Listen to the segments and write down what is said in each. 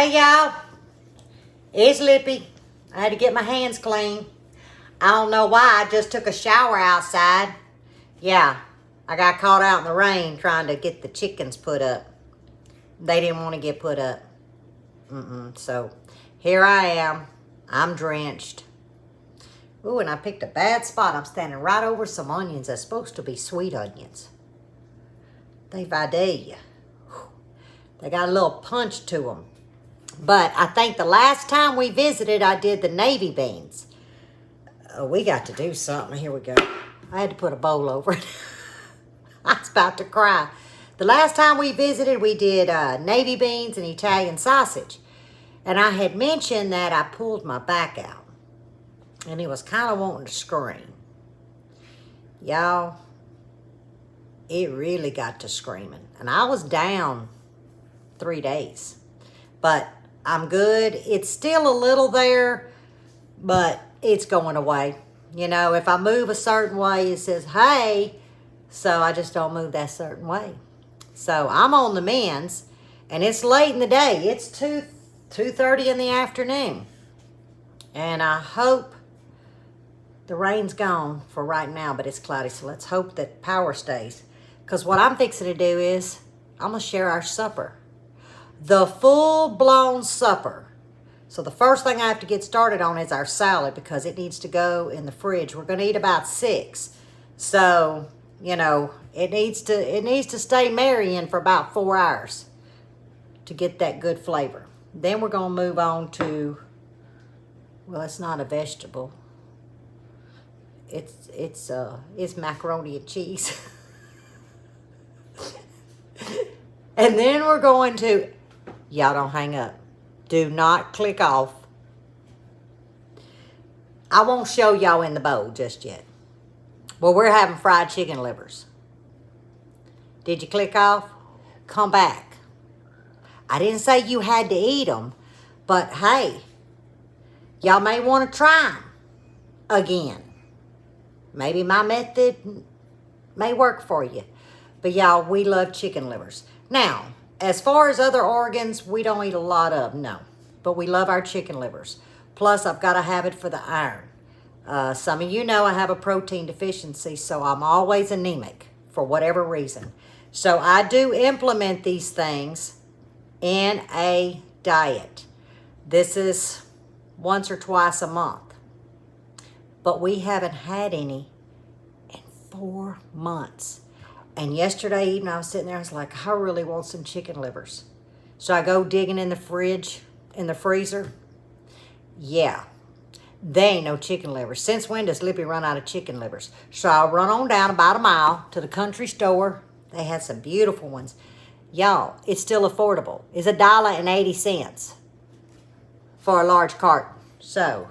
Hey y'all, it's Lippy. I had to get my hands clean. I don't know why, I just took a shower outside. Yeah, I got caught out in the rain trying to get the chickens put up. They didn't want to get put up. So here I am. I'm drenched. Ooh, and I picked a bad spot. I'm standing right over some onions that's supposed to be sweet onions. They vade. They got a little punch to them. But I think the last time we visited, I did the navy beans. We got to do something. Here we go. I had to put a bowl over it. I was about to cry. The last time we visited, we did navy beans and Italian sausage. And I had mentioned that I pulled my back out. And it was kind of wanting to scream. Y'all, it really got to screaming. And I was down 3 days. But I'm good. It's still a little there, but it's going away. You know, if I move a certain way, it says, hey. So I just don't move that certain way. So I'm on the mends, and it's late in the day. It's 2:30 in the afternoon. And I hope the rain's gone for right now, but it's cloudy. So let's hope that power stays. Because what I'm fixing to do is I'm going to share our supper. The full-blown supper. So the first thing I have to get started on is our salad because it needs to go in the fridge. We're going to eat about 6. So, you know, it needs to stay marrying for about 4 hours to get that good flavor. Then we're going to move on to, well, it's not a vegetable. It's macaroni and cheese. And then we're going to, y'all don't hang up. Do not click off. I won't show y'all in the bowl just yet. Well, we're having fried chicken livers. Did you click off? Come back. I didn't say you had to eat them, but hey, y'all may want to try them again. Maybe my method may work for you. But y'all, we love chicken livers. Now, as far as other organs, we don't eat a lot of, no. But we love our chicken livers. Plus, I've got to have it for the iron. Some of you know I have a protein deficiency, so I'm always anemic for whatever reason. So I do implement these things in a diet. This is once or twice a month. But we haven't had any in 4 months. And yesterday evening, I was sitting there, I was like, I really want some chicken livers. So I go digging in the fridge, in the freezer. Yeah, they ain't no chicken livers. Since when does Lippy run out of chicken livers? So I run on down about a mile to the country store. They had some beautiful ones. Y'all, it's still affordable. It's $1.80 for a large carton. So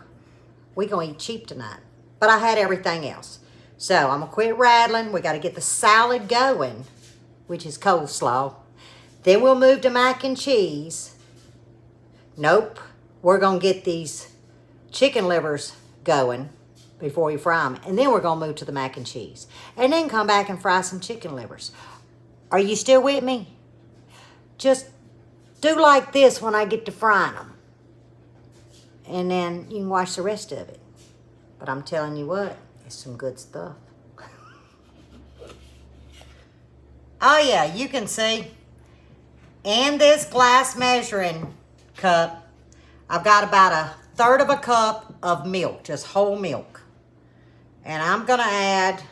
we gonna eat cheap tonight. But I had everything else. So I'm going to quit rattling. We got to get the salad going, which is coleslaw. Then we'll move to mac and cheese. Nope. We're going to get these chicken livers going before we fry them. And then we're going to move to the mac and cheese. And then come back and fry some chicken livers. Are you still with me? Just do like this when I get to frying them. And then you can watch the rest of it. But I'm telling you what. It's some good stuff. Oh yeah, you can see in this glass measuring cup, I've got about 1/3 of a cup of milk, just whole milk. And I'm gonna add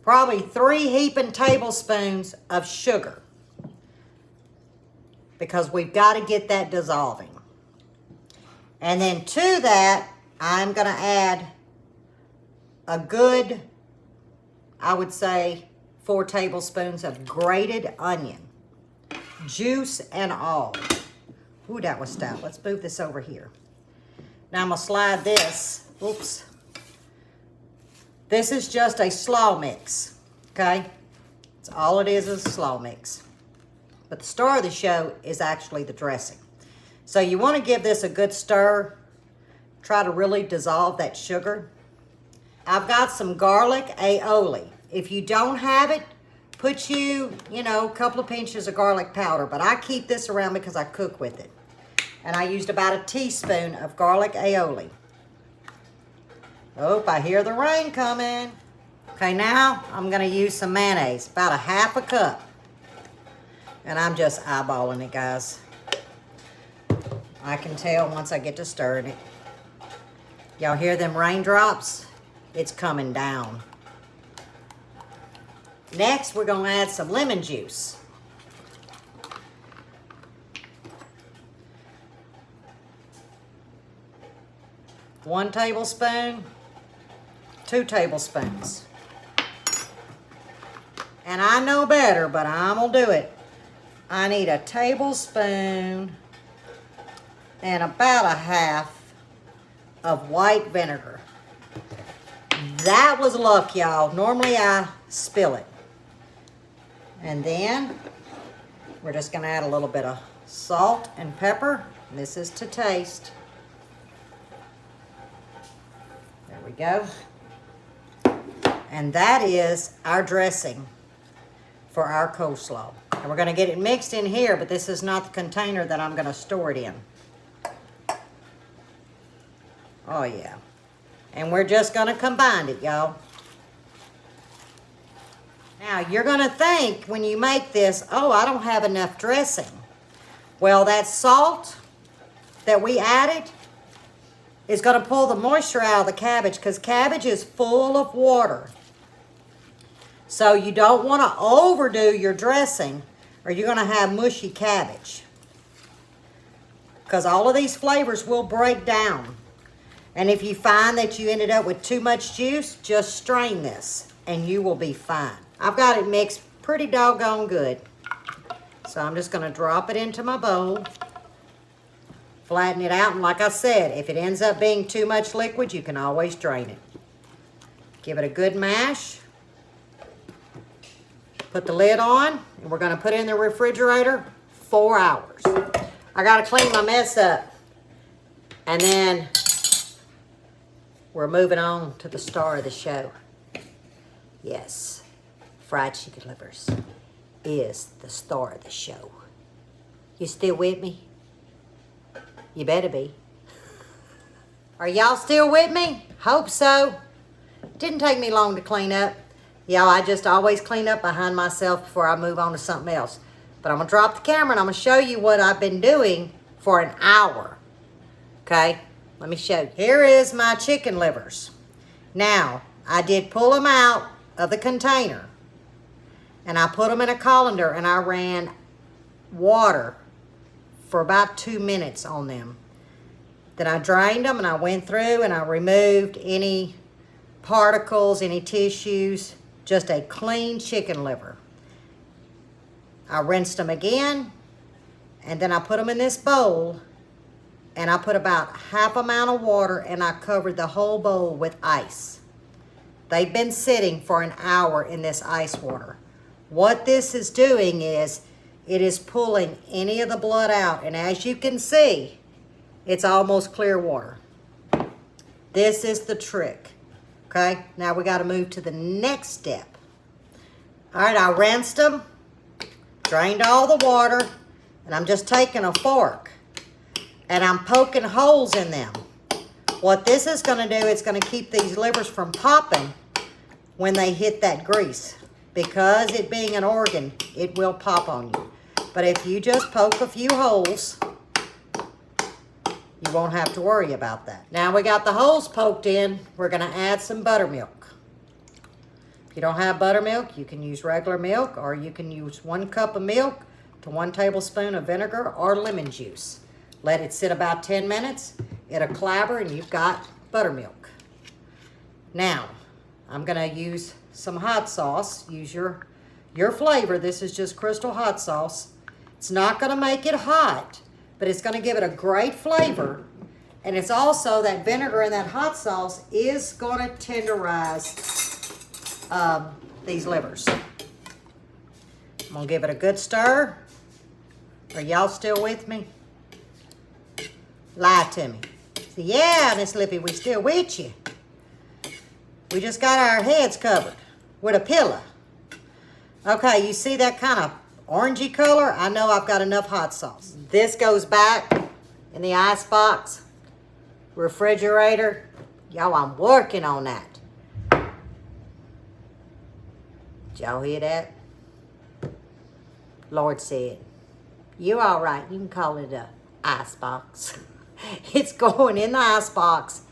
probably 3 heaping tablespoons of sugar because we've got to get that dissolving. And then to that, I'm going to add a good, I would say, 4 tablespoons of grated onion. Juice and all. Ooh, that was stout. Let's move this over here. Now I'm going to slide this. Oops. This is just a slaw mix. Okay? That's all it is a slaw mix. But the star of the show is actually the dressing. So you want to give this a good stir. Try to really dissolve that sugar. I've got some garlic aioli. If you don't have it, put you know, a couple of pinches of garlic powder, but I keep this around because I cook with it. And I used about a teaspoon of garlic aioli. Oh, I hear the rain coming. Okay, now I'm gonna use some mayonnaise, about a half a cup. And I'm just eyeballing it, guys. I can tell once I get to stirring it. Y'all hear them raindrops? It's coming down. Next, we're gonna add some lemon juice. One tablespoon, 2 tablespoons. And I know better, but I'm gonna do it. I need a tablespoon and about a half of white vinegar. That was luck, y'all. Normally I spill it. And then we're just gonna add a little bit of salt and pepper. This is to taste. There we go. And that is our dressing for our coleslaw. And we're gonna get it mixed in here, but this is not the container that I'm gonna store it in. Oh yeah. And we're just gonna combine it, y'all. Now, you're gonna think when you make this, oh, I don't have enough dressing. Well, that salt that we added is gonna pull the moisture out of the cabbage because cabbage is full of water. So you don't wanna overdo your dressing or you're gonna have mushy cabbage. Because all of these flavors will break down. And if you find that you ended up with too much juice, just strain this and you will be fine. I've got it mixed pretty doggone good. So I'm just gonna drop it into my bowl, flatten it out, and like I said, if it ends up being too much liquid, you can always drain it. Give it a good mash. Put the lid on, and we're gonna put it in the refrigerator 4 hours. I gotta clean my mess up. And then we're moving on to the star of the show. Yes, fried chicken livers is the star of the show. You still with me? You better be. Are y'all still with me? Hope so. Didn't take me long to clean up. Y'all, I just always clean up behind myself before I move on to something else. But I'm gonna drop the camera and I'm gonna show you what I've been doing for an hour. Okay, let me show you. Here is my chicken livers. Now, I did pull them out of the container and I put them in a colander and I ran water for about 2 minutes on them. Then I drained them and I went through and I removed any particles, any tissues, just a clean chicken liver. I rinsed them again and then I put them in this bowl and I put about half amount of water and I covered the whole bowl with ice. They've been sitting for an hour in this ice water. What this is doing is it is pulling any of the blood out, and as you can see, it's almost clear water. This is the trick. Okay, now we got to move to the next step. All right, I rinsed them, drained all the water, and I'm just taking a fork and I'm poking holes in them. What this is going to do, it's going to keep these livers from popping when they hit that grease. Because it being an organ, it will pop on you. But if you just poke a few holes, you won't have to worry about that. Now we got the holes poked in, we're gonna add some buttermilk. If you don't have buttermilk, you can use regular milk, or you can use 1 cup of milk to 1 tablespoon of vinegar or lemon juice. Let it sit about 10 minutes, it'll clabber and you've got buttermilk. Now, I'm gonna use some hot sauce. Use your flavor. This is just Crystal hot sauce. It's not gonna make it hot, but it's gonna give it a great flavor. And it's also that vinegar and that hot sauce is gonna tenderize these livers. I'm gonna give it a good stir. Are y'all still with me? Lie to me. Say, yeah, Miss Lippy, we still with you. We just got our heads covered with a pillow. Okay, you see that kind of orangey color? I know I've got enough hot sauce. This goes back in the ice box, refrigerator. Y'all, I'm working on that. Did y'all hear that? Lord said, you're all right. You can call it a ice box. It's going in the ice box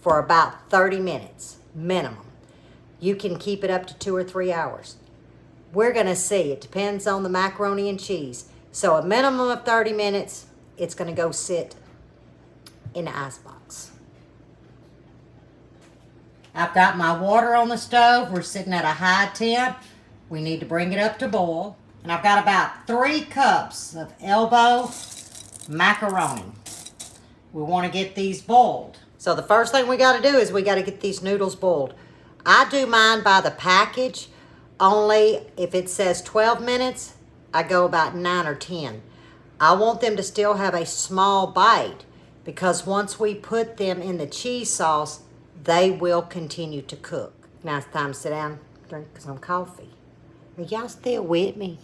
for about 30 minutes minimum. You can keep it up to 2 or 3 hours. We're going to see. It depends on the macaroni and cheese. So a minimum of 30 minutes, it's going to go sit in the ice box. I've got my water on the stove. We're sitting at a high temp. We need to bring it up to boil. And I've got about 3 cups of elbow macaroni. We want to get these boiled. So the first thing we got to do is we got to get these noodles boiled. I do mine by the package. Only if it says 12 minutes, I go about 9 or 10. I want them to still have a small bite because once we put them in the cheese sauce, they will continue to cook. Now it's time to sit down and drink some coffee. Are y'all still with me?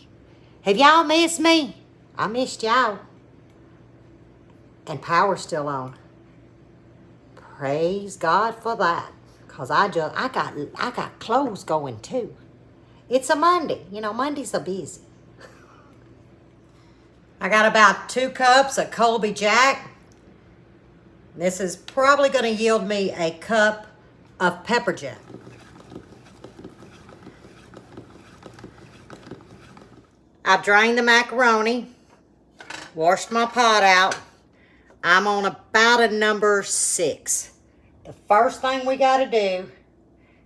Have y'all missed me? I missed y'all. And power's still on. Praise God for that. Cause I got clothes going too. It's a Monday. You know, Mondays are busy. I got about 2 cups of Colby Jack. This is probably going to yield me a cup of pepper jack. I've drained the macaroni, washed my pot out. I'm on about a number 6. The first thing we got to do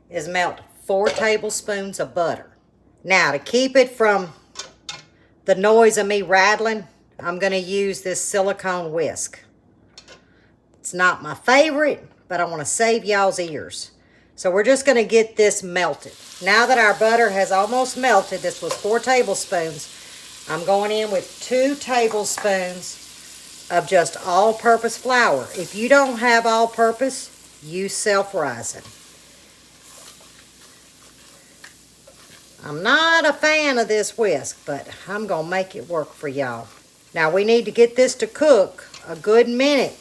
is melt 4 tablespoons of butter. Now, to keep it from the noise of me rattling, I'm going to use this silicone whisk. It's not my favorite, but I want to save y'all's ears. So we're just going to get this melted. Now that our butter has almost melted, this was 4 tablespoons, I'm going in with 2 tablespoons of just all-purpose flour. If you don't have all-purpose, use self-rising. I'm not a fan of this whisk, but I'm going to make it work for y'all. Now we need to get this to cook a good minute.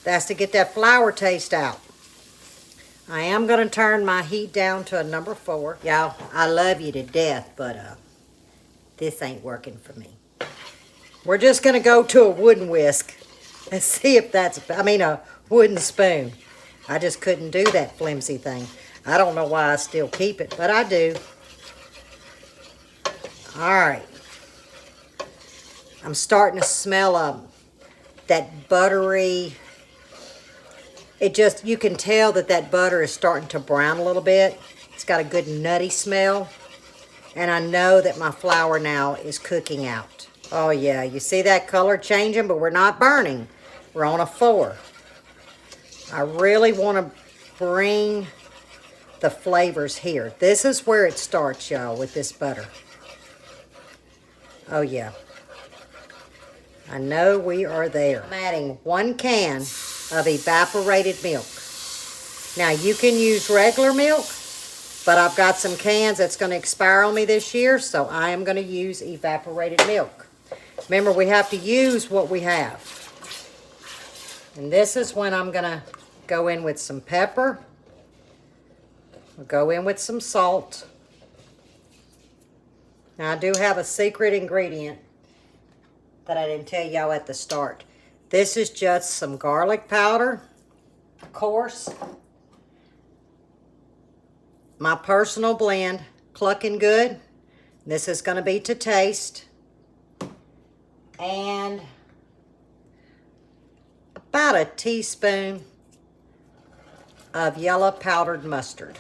That's to get that flour taste out. I am going to turn my heat down to a number 4. Y'all, I love you to death, but this ain't working for me. We're just going to go to a wooden whisk and see if that's, a wooden spoon. I just couldn't do that flimsy thing. I don't know why I still keep it, but I do. All right. I'm starting to smell that buttery. You can tell that butter is starting to brown a little bit. It's got a good nutty smell. And I know that my flour now is cooking out. Oh yeah, you see that color changing, but we're not burning. We're on a 4. I really want to bring the flavors here. This is where it starts, y'all, with this butter. Oh yeah. I know we are there. I'm adding 1 can of evaporated milk. Now you can use regular milk, but I've got some cans that's going to expire on me this year, so I am going to use evaporated milk. Remember, we have to use what we have. And this is when I'm going to go in with some pepper. We'll go in with some salt. Now I do have a secret ingredient that I didn't tell y'all at the start. This is just some garlic powder, of course. My personal blend, Clucking Good. This is going to be to taste. And about a teaspoon of yellow powdered mustard.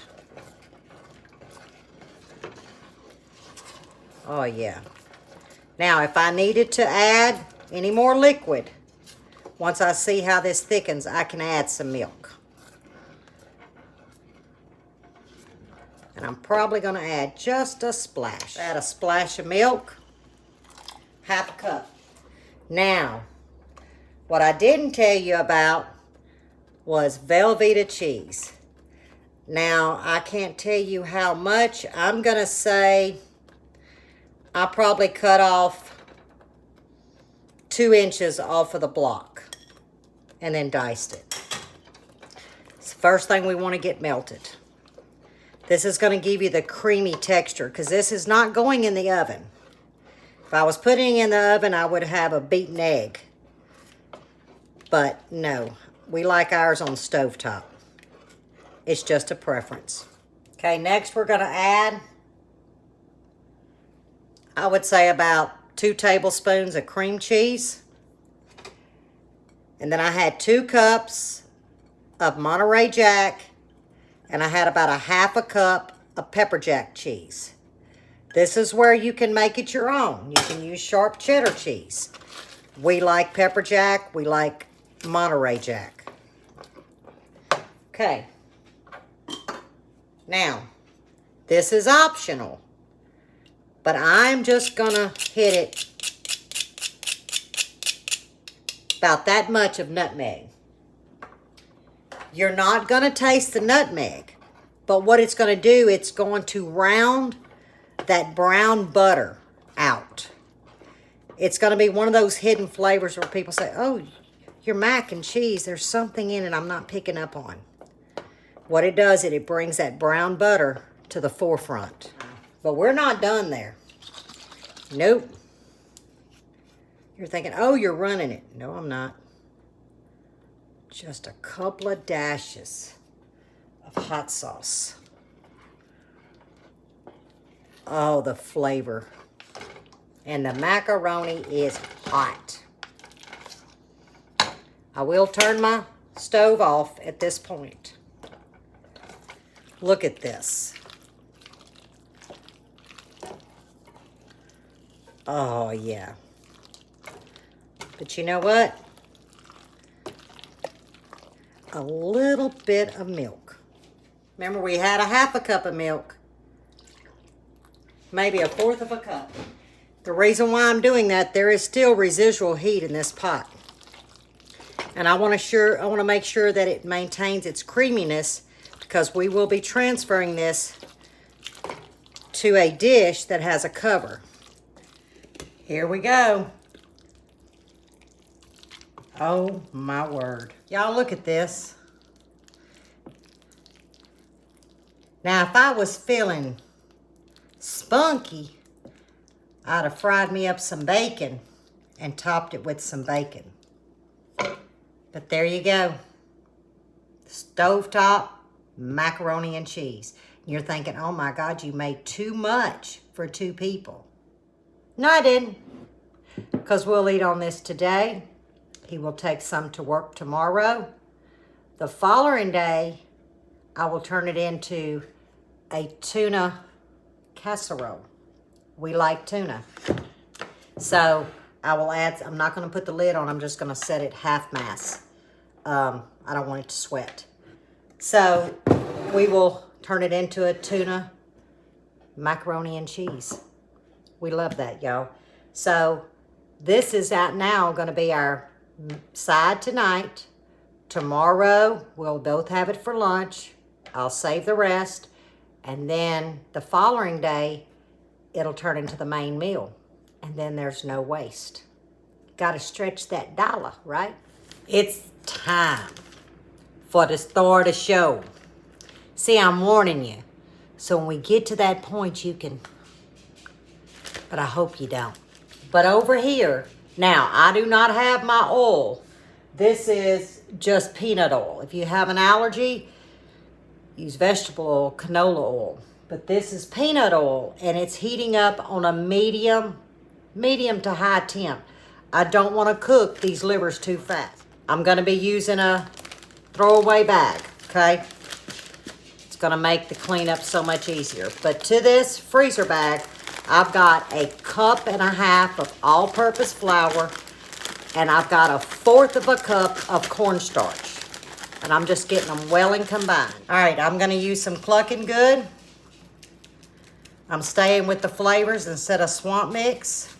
Oh yeah. Now if I needed to add any more liquid, once I see how this thickens, I can add some milk. And I'm probably going to add just a splash. Add a splash of milk, half a cup. Now, what I didn't tell you about was Velveeta cheese. Now, I can't tell you how much. I'm going to say I probably cut off 2 inches off of the block and then diced it. It's the first thing we want to get melted. This is going to give you the creamy texture because this is not going in the oven. If I was putting it in the oven, I would have a beaten egg. But no, we like ours on stovetop. It's just a preference. Okay, next we're going to add, I would say about 2 tablespoons of cream cheese. And then I had 2 cups of Monterey Jack. And I had about a 1/2 cup of pepper jack cheese. This is where you can make it your own. You can use sharp cheddar cheese. We like pepper jack. We like Monterey Jack. Okay. Now, this is optional, but I'm just gonna hit it about that much of nutmeg. You're not gonna taste the nutmeg, but what it's gonna do, it's going to round that brown butter out. It's gonna be one of those hidden flavors where people say, oh, your mac and cheese, there's something in it I'm not picking up on. What it does, it brings that brown butter to the forefront. But we're not done there. Nope. You're thinking, oh, you're running it. No, I'm not. Just a couple of dashes of hot sauce. Oh, the flavor. And the macaroni is hot. I will turn my stove off at this point. Look at this. Oh, yeah. But you know what? A little bit of milk. Remember, we had a 1/2 cup of milk. Maybe 1/4 cup. The reason why I'm doing that, there is still residual heat in this pot. And I want to make sure that it maintains its creaminess because we will be transferring this to a dish that has a cover. Here we go. Oh my word. Y'all look at this. Now if I was feeling spunky, I'd have fried me up some bacon and topped it with some bacon. But there you go. Stovetop macaroni and cheese. You're thinking, oh my God, you made too much for 2 people. No, I didn't. Because we'll eat on this today. He will take some to work tomorrow. The following day, I will turn it into a tuna casserole. We like tuna. So I will add, I'm not going to put the lid on. I'm just going to set it half mass. I don't want it to sweat. So we will turn it into a tuna macaroni and cheese. We love that, y'all. So this is out now going to be our side tonight. Tomorrow, we'll both have it for lunch. I'll save the rest. And then the following day, it'll turn into the main meal. And then there's no waste. Got to stretch that dollar, right? It's time for the start of the show. See, I'm warning you. So when we get to that point, you can... But I hope you don't. But over here, now, I do not have my oil. This is just peanut oil. If you have an allergy, use vegetable oil, canola oil. But this is peanut oil, and it's heating up on a medium to high temp. I don't want to cook these livers too fast. I'm going to be using a throwaway bag, okay? It's going to make the cleanup so much easier. But to this freezer bag, I've got a 1.5 cups of all-purpose flour, and I've got 1/4 cup of cornstarch. And I'm just getting them well and combined. All right, I'm going to use some Clucking Good. I'm staying with the flavors instead of swamp mix.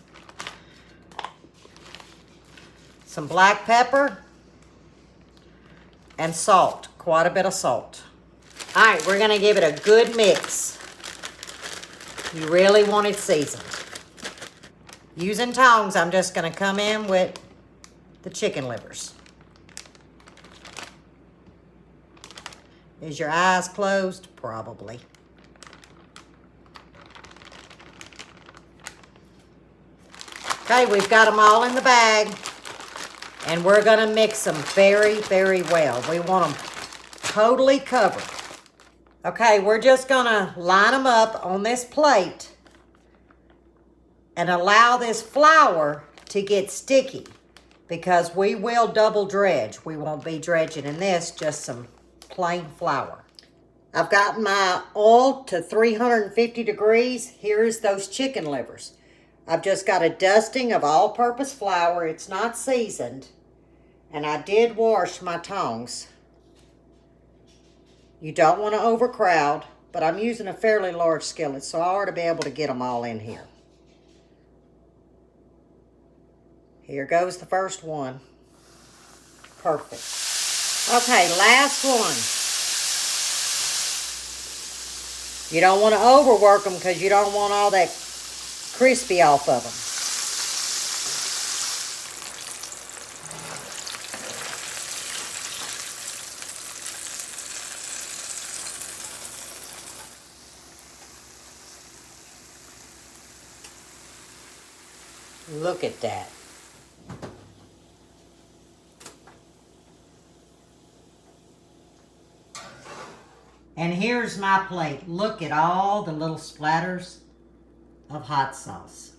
Some black pepper and salt, quite a bit of salt. All right, we're going to give it a good mix. You really want it seasoned. Using tongs, I'm just going to come in with the chicken livers. Is your eyes closed? Probably. Okay, we've got them all in the bag. And we're going to mix them very, very well. We want them totally covered. Okay, we're just going to line them up on this plate and allow this flour to get sticky because we will double dredge. We won't be dredging in this, just some plain flour. I've gotten my oil to 350 degrees. Here's those chicken livers. I've just got a dusting of all-purpose flour. It's not seasoned. And I did wash my tongs. You don't want to overcrowd, but I'm using a fairly large skillet, so I ought to be able to get them all in here. Here goes the first one. Perfect. Okay, last one. You don't want to overwork them because you don't want all that crispy off of them. Look at that. And here's my plate. Look at all the little splatters of hot sauce.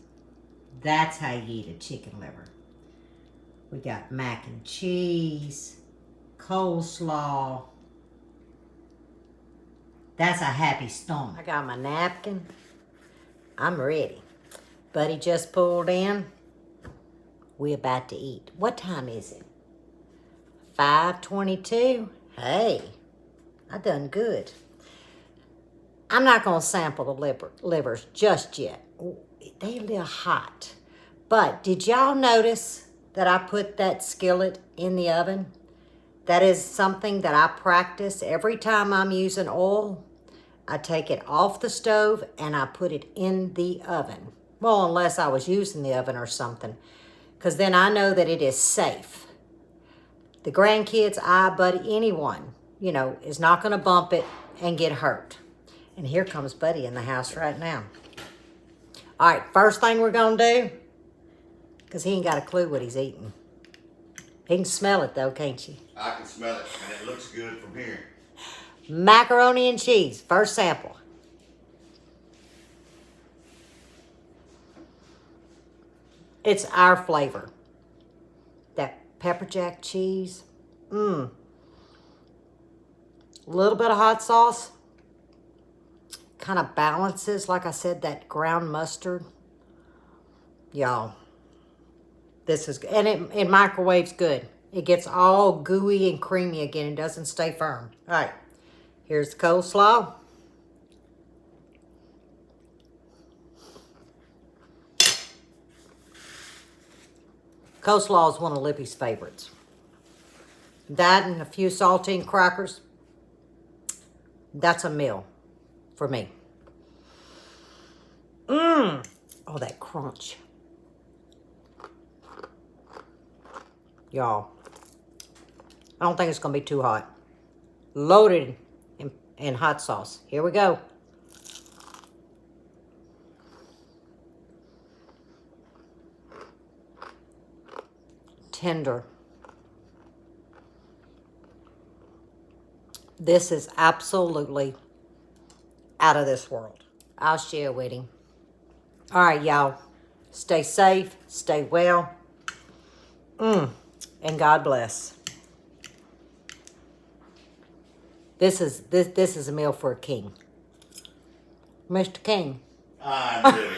That's how you eat a chicken liver. We got mac and cheese, coleslaw. That's a happy stomach. I got my napkin. I'm ready. Buddy just pulled in. We're about to eat. What time is it? 5:22. Hey, I done good. I'm not going to sample the livers just yet. They a little hot. But did y'all notice that I put that skillet in the oven? That is something that I practice every time I'm using oil. I take it off the stove and I put it in the oven. Well, unless I was using the oven or something. Because then I know that it is safe. The grandkids, Buddy, anyone, you know, is not going to bump it and get hurt. And here comes Buddy in the house right now. All right, first thing we're going to do, because he ain't got a clue what he's eating. He can smell it, though, can't you? I can smell it, and it looks good from here. Macaroni and cheese, first sample. It's our flavor. That pepper jack cheese. A little bit of hot sauce. Kind of balances, like I said, that ground mustard. Y'all, this is, and it microwaves good. It gets all gooey and creamy again. It doesn't stay firm. All right, here's the coleslaw. Coleslaw is one of Lippy's favorites. That and a few saltine crackers. That's a meal for me. Oh, that crunch. Y'all, I don't think it's going to be too hot. Loaded in hot sauce. Here we go. Tender. This is absolutely out of this world. I'll share with him. All right, y'all. Stay safe. Stay well. And God bless. This is a meal for a king. Mr. King. I'm doing it.